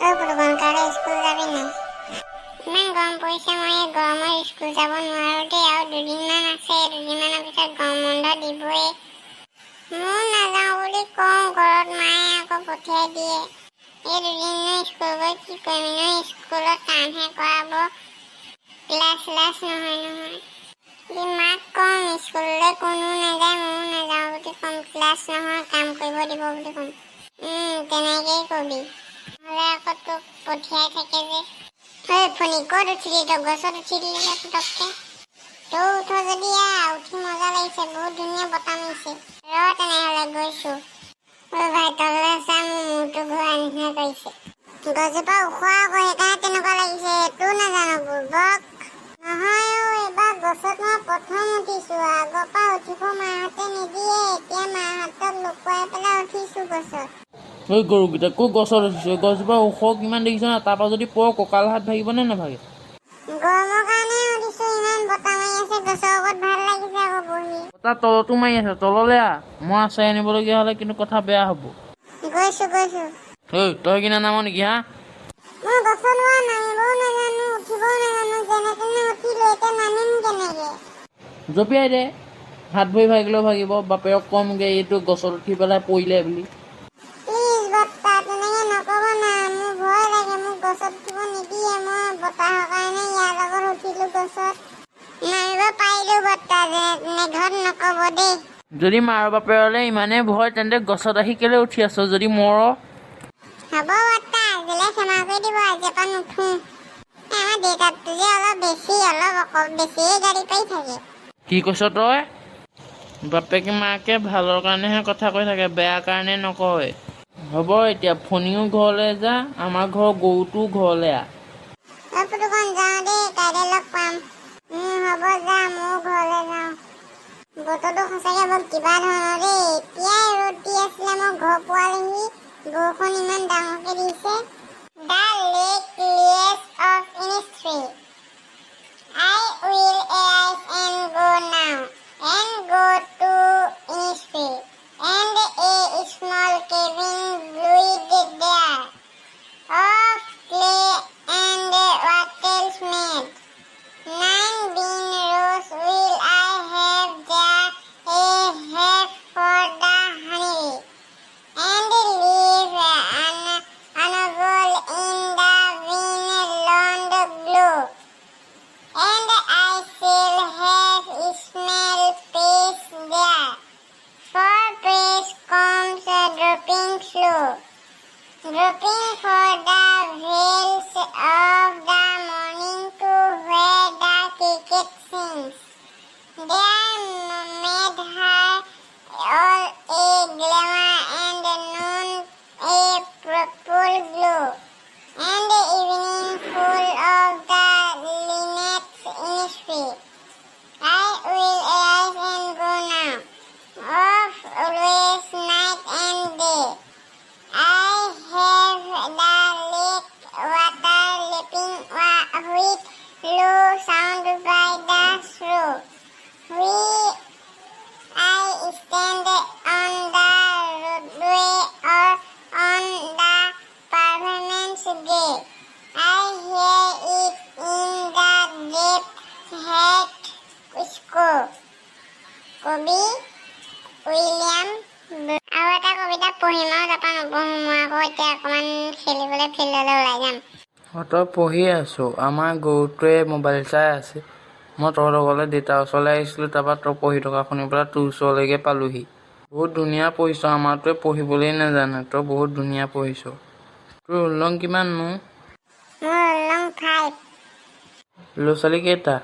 পুৰুষন কাইলৈ স্কুল যাবি নাই? ইমান গৰম পৰিছে, মই এই গৰমত স্কুল যাব নোৱাৰো দেই। আৰু দুদিনমান আছে, দুদিনমানৰ পিছত গৰম বন্ধ দিবই। মোৰ নাযাওঁ বুলি কওঁ, ঘৰত মায়ে আকৌ পঠিয়াই দিয়ে। এই দুদিননো স্কুল গৈ কি কৰিম নো? স্কুলত কামহে কৰাব, ক্লাছ নহয়। মাক কম স্কুললৈ কোনো নাযায়, ময়ো নাযাওঁ বুলি কম। ক্লাছ নহয়, কাম কৰিব দিব বুলি কম। তেনেকেই কবি, নহ'লে আকৌ তোক পঠিয়াই থাকে যে। ফণি ক'ত উঠিলি তই? গছত উঠিলি যে পটককে। তই উঠ যদি উঠি মজা লাগিছে, বহুত ধুনীয়া বতাহ মাৰিছে। তেনেহ'লে গৈছো। ভাই তললৈ চা, মোৰ মূৰটো ঘূৰাই নিচিনা কৰিছে। গছজোপা ওখ আকৌ, সেইকাৰণে তেনেকুৱা লাগিছে। তোৰ নাজানো বুৰ্বক। নহয় এইবাৰ গছত মই প্ৰথম উঠিছো। আগৰ পৰা উঠিব মাহঁতে নিদিয়ে, এতিয়া মাহঁতক লুকুৱাই পেলাই উঠিছো গছত। গৰুকেইটা ক'ত গছত উঠিছে? গছজোপা ওখ কিমান দেখিছ না? তাৰপৰা যদি পৰ কঁকাল হাত ভাগিব নে নাভাগে? গৰমৰ কাৰণে উঠিছো, ইমান বতাহ মাৰি আছে গছৰ ওপৰত, ভাল লাগিছে আকৌ বহি। বতাহ তলতো মাৰি আছে, তললৈ মই আচাৰি আনিবলগীয়া হ'লে কিন্তু কথা বেয়া হ'ব। গৈছো। তই কিনা নাম নেকি হা? মই গছত নামিবও নাজানো, উঠিবও নাজানো, যেনে তেনে উঠিলো, এতিয়া নামিম কেনেকে? জঁপিয়াই দে, হাত ভৰি ভাগিলেও ভাগিব। বাপেৰক কমগে এইটো গছত উঠি পেলাই পৰিলে বুলি। প্লিজ বৰ্তা, তেনেকে নকব না, মোৰ ভয় লাগে, মোক গছত উঠিব নিদিয়ে। মই বতাহৰ কাৰণে ইয়াৰ লগত উঠিলো গছত। নামিব পাৰিলো বৰ্তা, ঘৰত নকব দেই। যদি মাৰ বাপেৰলৈ ইমানেই ভয়, তেন্তে গছত আহি কেলে উঠি আছ যদি মৰ? হ'ব বৰ্তা, আজিলৈ ক্ষমা কৰি দিব, আজিৰ পৰা নুঠো। আমাৰ দেউতাকটো যে অলপ বেছিয়ে গাড়ী পাৰি থাকে। কি কৈছ তই? বাপেকে মাকে ভালৰ কাৰণেহে কথা কৈ থাকে, বেয়া কাৰণে নকয়। হ'ব এতিয়া ফণিও ঘৰলৈ যা, আমাৰ ঘৰৰ গৰুটোও ঘৰলৈ পুতুকণ যাওঁ দেই, কাইলৈ লগ পাম। হ'ব যা, ময়ো ঘৰলৈ যাওঁ। বতৰটো সঁচাকে বৰ কিবা ধৰণৰ দেই। এতিয়াই ৰ'দ দি আছিলে, মই ঘৰ পোৱালেহি বৰষুণ ইমান ডাঙৰকে দিছে। The lake lies of Innisfree. I will arise and go now, and go to Innisfree, and a small cabin built there, of clay and wattles made. 9 bean rows will I have there, a half for the honey, and leave unable in the wind-blown glow. And I shall have small praise there, for praise comes dropping slow, dropping for the vales of the morning to where the cricket sings. There made her all a glamour, and noon a purple glow, and evening full of the linnets Innisfree. I will arise and go now, of always night and day. I have the lake water lapping with low sound by the shore. I stand on the roadway or on the pavement's gate. I hear it in the deep hat whisper. কবি William. আৰু এটা কবিতা পঢ়িম আৰু তাৰপৰা নপঢ়ো। মই আকৌ এতিয়া অকণমান খেলিবলৈ ফিল্ডলৈ ওলাই যাম। তই পঢ়ি আছো, আমাৰ গৰুটোৱে মোবাইল চাই আছে। মই তহঁতৰ ঘৰলৈ দেউতাৰ ওচৰলৈ আহিছিলোঁ, তাৰপৰা তই পঢ়ি থকা শুনি পেলাই তোৰ ওচৰলৈকে পালোহি। বহুত ধুনীয়া পঢ়িছ, আমাৰটোৱে পঢ়িবলৈ নাজানে, তই বহুত ধুনীয়া পঢ়িছ। তোৰ উল্লং কিমাননো? মোৰ উল্লং 5। ল'ৰা ছোৱালী কেইটা?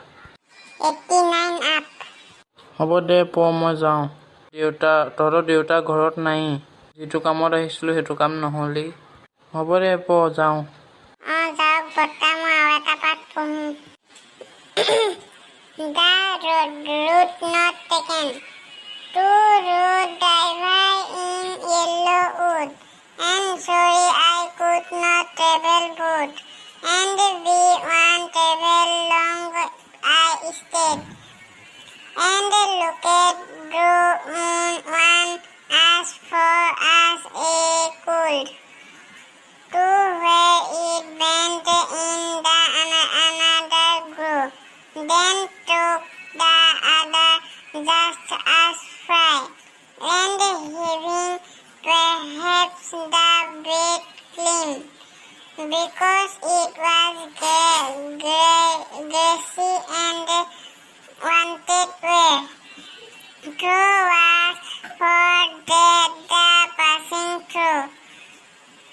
89 আপ। হ'ব দে পঢ়, মই যাওঁ। তহঁতৰ দেউতা ঘৰত নাই। যিটো কামত আহিছিলোঁ সেইটো কাম নহ'লেই। হ'ব দে পঢ়, যাওঁ। যাওক বৰ্তা, মই আৰু এটা পাঠ পঢ়োঁ। The route not taken. 2 road driver in yellow wood, and sorry I could not travel both, and we one travel long I stayed, and looked through moon one as for us a cold, to where because it was grassy and wanted where through was for the passing through.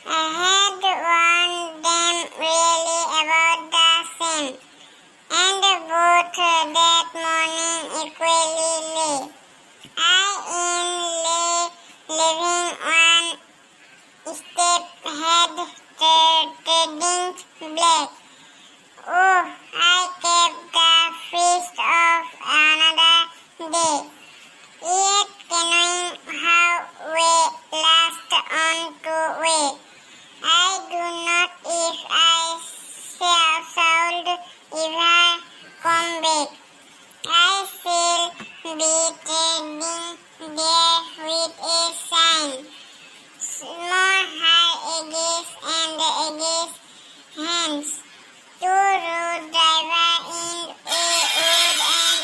I had warned them really about the same, and both that morning equally lay. Living one step had treading black. Oh, I kept the feast of another day, yet knowing how we last on to wait. I do not if I sold if I come back. I shall be treading there with a sign, small high edges and edges hands. Two road driver in a wood and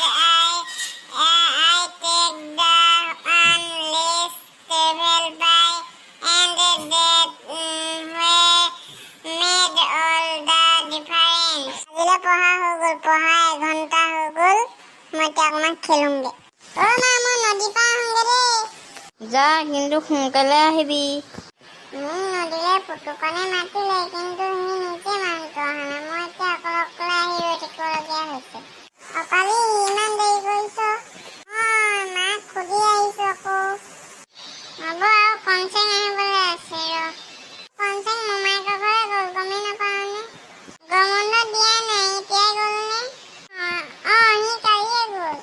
I take the one less travel by and that made all the difference. আজিলে পঢ়া হৈ গ'ল, পঢ়া এঘণ্টা হৈ গ'ল, মই এতিয়া অকণমান খেলোঁগে। অ' মা, মই নদী পাৰ আহোঁগে দেই। যা, কিন্তু সোনকালে আহিবি। নদীলৈ পুতুকনে মাতিলে, কিন্তু সি নিজে মানুহটো অহা নাই। মই এতিয়া অকলে আহি ৰৈ থাকিবলগীয়া হৈছে। অকালি ইমান দেৰি কৰিছ? মাক সুধি আহিছো আকৌ। হ'ব আৰু কনচেং আহিবলৈ আছে ৰ। কনচেং মোমায়েকৰ ঘৰলৈ গ'ল, গমেই নাপাওঁনে? গৰম বন্ধ দিয়া নাই, এতিয়াই গ'লনে? সি কালিয়ে গ'ল।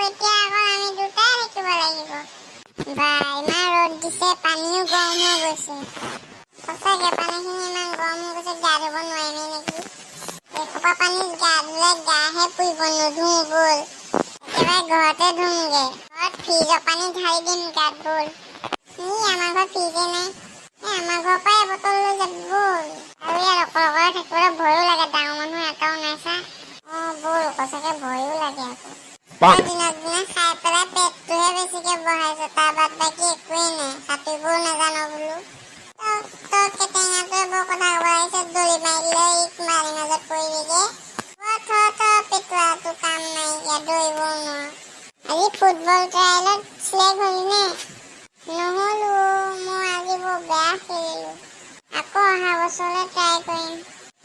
এতিয়া আকৌ আমি দুটাই থাকিব লাগিব। বা ইমান ৰ'দ দিছে, পানীও গৰম হৈ গৈছে। সঁচাকে পানীখিনি ইমান গৰম হৈ গৈছে, গা ধুব নোৱাৰিমেই নেকি? এসোপা পানীত গা ধুলে গাহে পুৰিব, নুধুও ব'ল। একেবাৰে ঘৰতে ধুমগে। ঘৰত ফ্ৰিজৰ পানী ঢালি দিম গাত ব'ল। আমাৰ ঘৰত ফ্ৰিজে নাই। আমাৰ ঘৰৰ পৰাই এবটল লৈ যাবি ব'ল। আৰু ইয়াত অকলে থাকিবলৈ ভয়ো লাগে, ডাঙৰ মানুহ এটাও নাই চা। ব'ল, সঁচাকে ভয়ো লাগে আকৌ। দিনক দিনে খাই পেলাই পেটটোহে বেছিকে বঢ়াইছে, তাৰ বাদ বাকী একোৱেই নাই। সাঁতুৰিবও নাজানো বোলো। তই কেটেঙাটোৱে বৰ কথা ক'ব লাগিছে, দলি মাৰিলে পানীৰ মাজত পৰিবিগে। পেটুৱাটো কাম নাইকিয়া, দৌৰিবও নোৱাৰ। আজি ফুটবল ট্ৰায়েলত চিলেক্ট হলি নে? নহ'লো, মই আজি বৰ বেয়া খেলিলোঁ। আকৌ অহা বছৰলৈ ট্ৰাই কৰিম।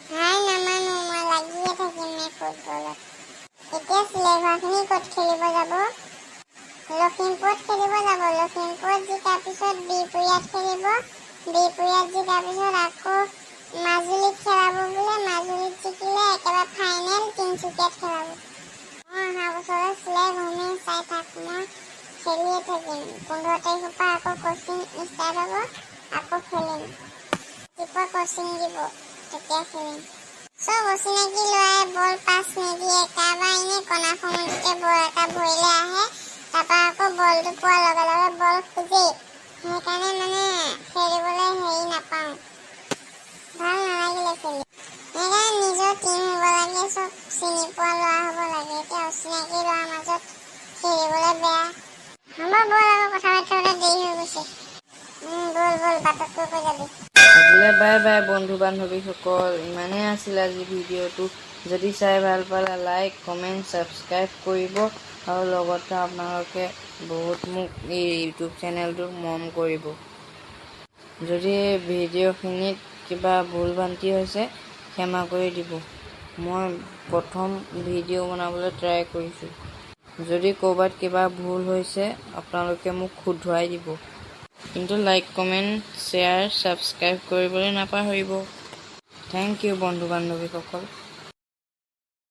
হাই নামানো, মই লাগিয়ে থাকিম এই ফুটবলত। এতিয়া চিলেক্ট হোৱাখিনি ক'ত খেলিব যাব? লখিমপুৰত খেলিব যাব। লখিমপুৰত জিকাৰ পিছত বিহপুৰীয়াত খেলিব। বিহপুৰীয়াত জিকাৰ পিছত আকৌ মাজুলীত খেলাব বোলে। মাজুলীত জিকিলে একেবাৰে ফাইনেল তিনিচুকীয়াত খেলাব। মই অহা বছৰলৈ চিলেক্ট হ'মেই, চাই থাক। মই খেলিয়ে থাকিম। 15 তাৰিখৰ পৰা আকৌ কোচিং ষ্টাৰ্ট হ'ব, আকৌ খেলিম। ৰাতিপুৱা কোচিং দিব, তেতিয়া খেলিম। চব অচিনাকি ল'ৰাই বল পাছ নিদিয়ে। কাৰোবাৰ এনেই কণা সমুদ্ৰতে বল এটা ভৰিলে আহে, তাৰপৰা আকৌ বলটো পোৱাৰ লগে লগে বল খোজেই। সেইকাৰণে খেলিবলৈ নাপাওঁ। ভাল নালাগিলে খেলি। সেইকাৰণে নিজৰ টিম হ'ব লাগে, চব চিনি পোৱা ল'ৰা হ'ব লাগে। এতিয়া অচিনাকি ল'ৰাৰ মাজত খেলিবলৈ বেয়া। হ'ব ব'ল, আকৌ কথা পাতি থাকোঁতে দেৰি হৈ গৈছে। ব'ল বাটত কৈ যাবি। আজিলে বাই বাই বন্ধু বান্ধৱীসকল। ইমানেই আছিল আজি ভিডিঅ'টো। যদি চাই ভাল পালে লাইক, কমেণ্ট, ছাবস্ক্ৰাইব কৰিব আৰু লগতে আপোনালোকে বহুত মোক এই ইউটিউব চেনেলটোত মৰম কৰিব। যদি ভিডিঅ'খিনিত কিবা ভুল ভ্ৰান্তি হৈছে ক্ষমা কৰি দিব। মই প্ৰথম ভিডিঅ' বনাবলৈ ট্ৰাই কৰিছোঁ। যদি ক'ৰবাত কিবা ভুল হৈছে আপোনালোকে মোক শুধৰাই দিব। কিন্তু লাইক, কমেণ্ট, শ্বেয়াৰ, ছাবস্ক্ৰাইব কৰিবলৈ নাপাহৰিব। থেংক ইউ বন্ধু বান্ধৱীসকল।